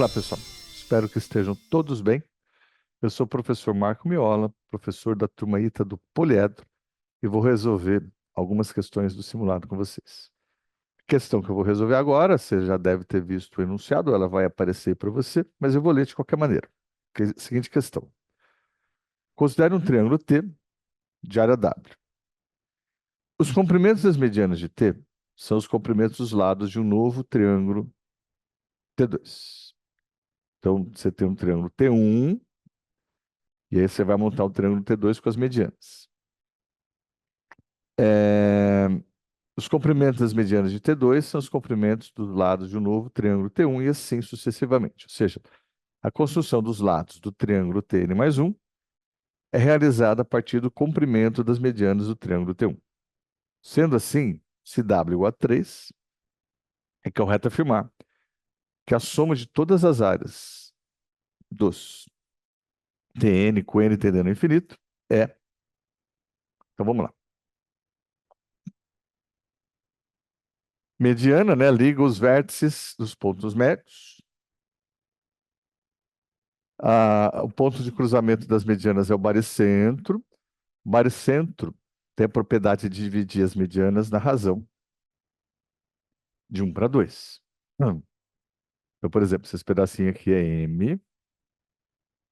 Olá, pessoal. Espero que estejam todos bem. Eu sou o professor Marco Miola, professor da turma ITA do Poliedro, e vou resolver algumas questões do simulado com vocês. A questão que eu vou resolver agora, você já deve ter visto o enunciado, ela vai aparecer para você, mas eu vou ler de qualquer maneira. Seguinte questão. Considere um triângulo T de área W. Os comprimentos das medianas de T são os comprimentos dos lados de um novo triângulo T2. Então, você tem um triângulo T1, e aí você vai montar o triângulo T2 com as medianas. Os comprimentos das medianas de T2 são os comprimentos dos lados de um novo triângulo T1 e assim sucessivamente. Ou seja, a construção dos lados do triângulo Tn mais 1 é realizada a partir do comprimento das medianas do triângulo T1. Sendo assim, se W igual a 3, é correto afirmar que a soma de todas as áreas dos Tn com n tendendo ao infinito é... Então vamos lá. Mediana, né, liga os vértices dos pontos médios. O ponto de cruzamento das medianas é o baricentro. O baricentro tem a propriedade de dividir as medianas na razão de 1 para 2. Então, por exemplo, se esse pedacinho aqui é M,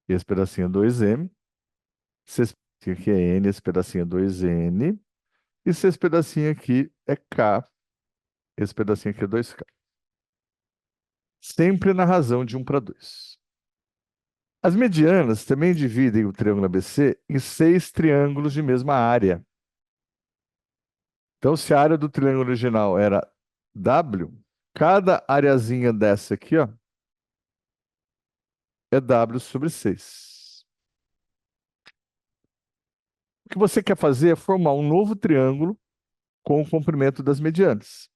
e esse pedacinho é 2M, se esse pedacinho aqui é N, esse pedacinho é 2N, e se esse pedacinho aqui é K, esse pedacinho aqui é 2K. Sempre na razão de 1 para 2. As medianas também dividem o triângulo ABC em 6 triângulos de mesma área. Então, se a área do triângulo original era W, cada areazinha dessa aqui, ó, é W sobre 6. O que você quer fazer é formar um novo triângulo com o comprimento das medianas.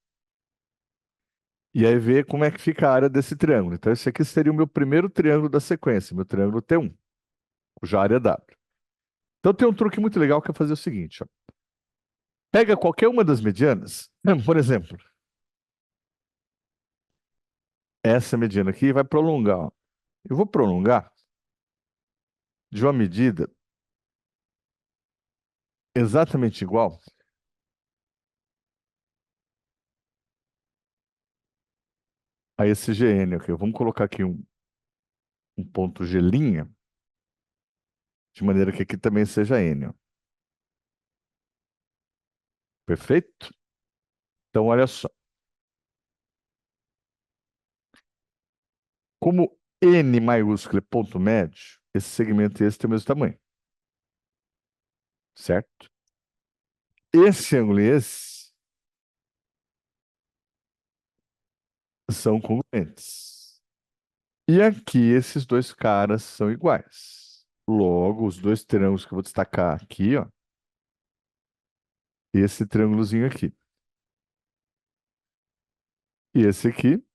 E aí ver como é que fica a área desse triângulo. Então, esse aqui seria o meu primeiro triângulo da sequência, meu triângulo T1, cuja área é W. Então, tem um truque muito legal que é fazer o seguinte, ó. Pega qualquer uma das medianas, por exemplo, essa mediana aqui, e vai prolongar, ó. Eu vou prolongar de uma medida exatamente igual a esse GN aqui. Vamos colocar aqui um ponto G', de maneira que aqui também seja N, ó. Perfeito? Então, olha só. Como N maiúsculo é ponto médio, esse segmento e esse tem o mesmo tamanho. Certo? Esse ângulo e esse são congruentes. E aqui, esses dois caras são iguais. Logo, os dois triângulos que eu vou destacar aqui, ó, esse triângulozinho aqui. E esse aqui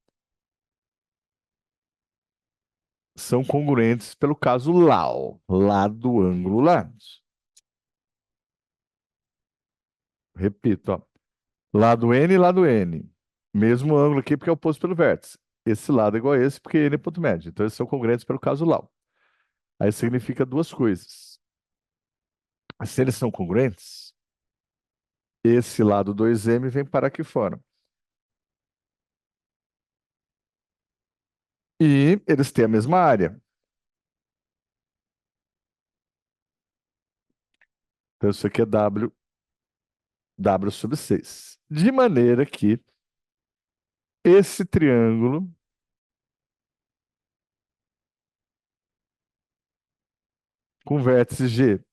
são congruentes pelo caso LAO, lado, ângulo, lados. Repito, ó. Lado N e lado N. Mesmo ângulo aqui porque é oposto pelo vértice. Esse lado é igual a esse porque N é ponto médio. Então, eles são congruentes pelo caso LAO. Aí significa duas coisas. Se eles são congruentes, esse lado 2M vem para aqui fora. E eles têm a mesma área. Então, isso aqui é W sobre 6. De maneira que esse triângulo com vértice G',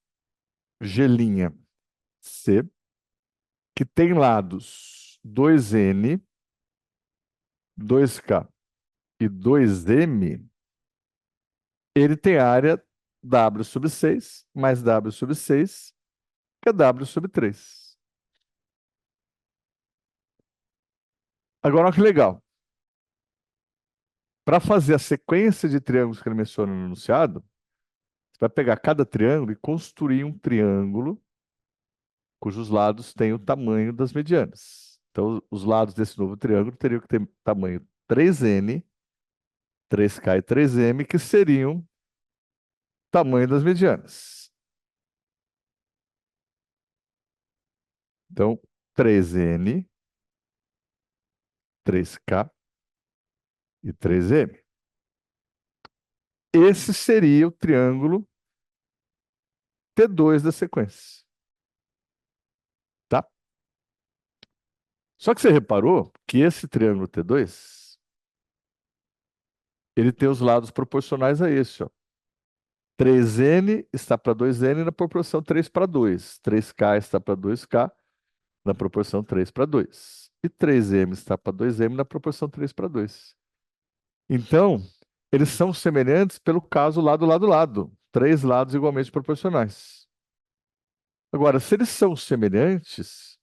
C, que tem lados 2N, 2K e 2M, ele tem área W sobre 6 mais W sobre 6, que é W sobre 3. Agora, olha que legal. Para fazer a sequência de triângulos que ele menciona no enunciado, você vai pegar cada triângulo e construir um triângulo cujos lados têm o tamanho das medianas. Então, os lados desse novo triângulo teriam que ter tamanho 3N, 3K e 3M, que seriam tamanho das medianas. Então, 3N, 3K e 3M. Esse seria o triângulo T2 da sequência, tá? Só que você reparou que esse triângulo T2, ele tem os lados proporcionais a esse, ó. 3N está para 2N na proporção 3 para 2. 3K está para 2K na proporção 3 para 2. E 3M está para 2M na proporção 3 para 2. Então, eles são semelhantes pelo caso lado, lado, lado. Três lados igualmente proporcionais. Agora, se eles são semelhantes,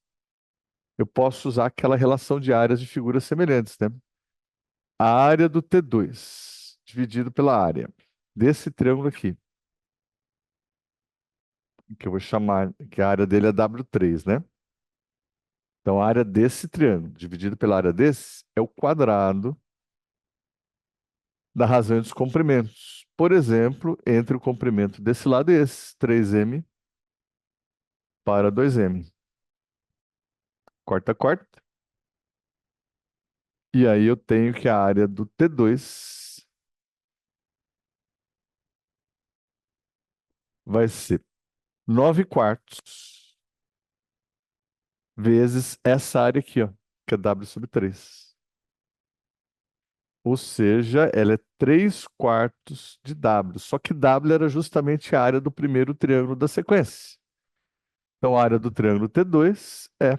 eu posso usar aquela relação de áreas de figuras semelhantes, né? A área do T2 dividido pela área desse triângulo aqui, que eu vou chamar, que a área dele é W3, né? Então, a área desse triângulo dividido pela área desse é o quadrado da razão dos comprimentos. Por exemplo, entre o comprimento desse lado e esse, 3M para 2M. Corta, corta. E aí eu tenho que a área do T2 vai ser 9 quartos vezes essa área aqui, ó, que é W sobre 3. Ou seja, ela é 3 quartos de W. Só que W era justamente a área do primeiro triângulo da sequência. Então, a área do triângulo T2 é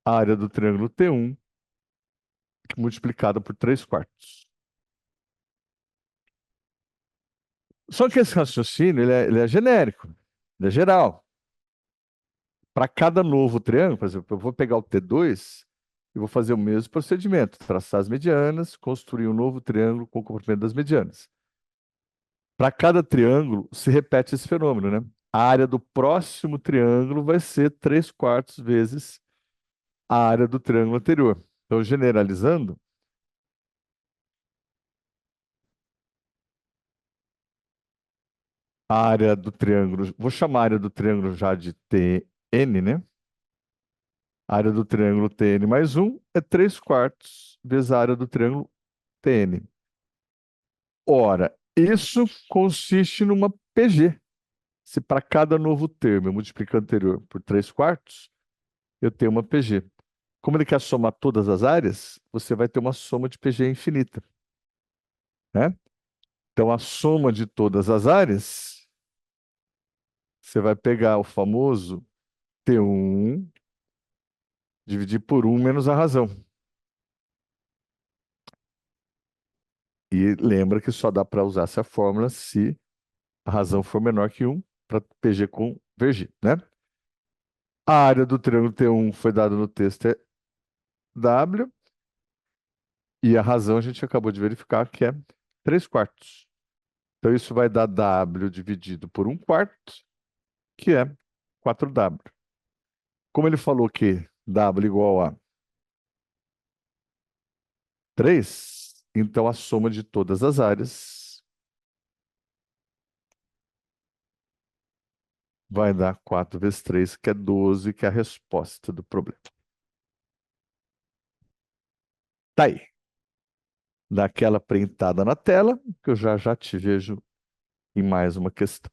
a área do triângulo T1 multiplicada por 3 quartos. Só que esse raciocínio ele é genérico, ele é geral. Para cada novo triângulo, por exemplo, eu vou pegar o T2 e vou fazer o mesmo procedimento, traçar as medianas, construir um novo triângulo com o comprimento das medianas. Para cada triângulo, se repete esse fenômeno, né? A área do próximo triângulo vai ser 3 quartos vezes a área do triângulo anterior. Então, generalizando, a área do triângulo, vou chamar a área do triângulo já de TN, né? A área do triângulo TN mais 1 é 3 quartos vezes a área do triângulo TN. Ora, isso consiste numa PG. Se para cada novo termo eu multiplico o anterior por 3 quartos, eu tenho uma PG. Como ele quer somar todas as áreas, você vai ter uma soma de PG infinita, né? Então, a soma de todas as áreas, você vai pegar o famoso T1, dividir por 1 menos a razão. E lembra que só dá para usar essa fórmula se a razão for menor que 1 para PG convergir, né? A área do triângulo T1 foi dada no texto é W, e a razão a gente acabou de verificar que é 3 quartos. Então, isso vai dar W dividido por 1 quarto, que é 4W. Como ele falou que W igual a 3, então a soma de todas as áreas vai dar 4 vezes 3, que é 12, que é a resposta do problema. Tá aí. Dá aquela printada na tela, que eu já te vejo em mais uma questão.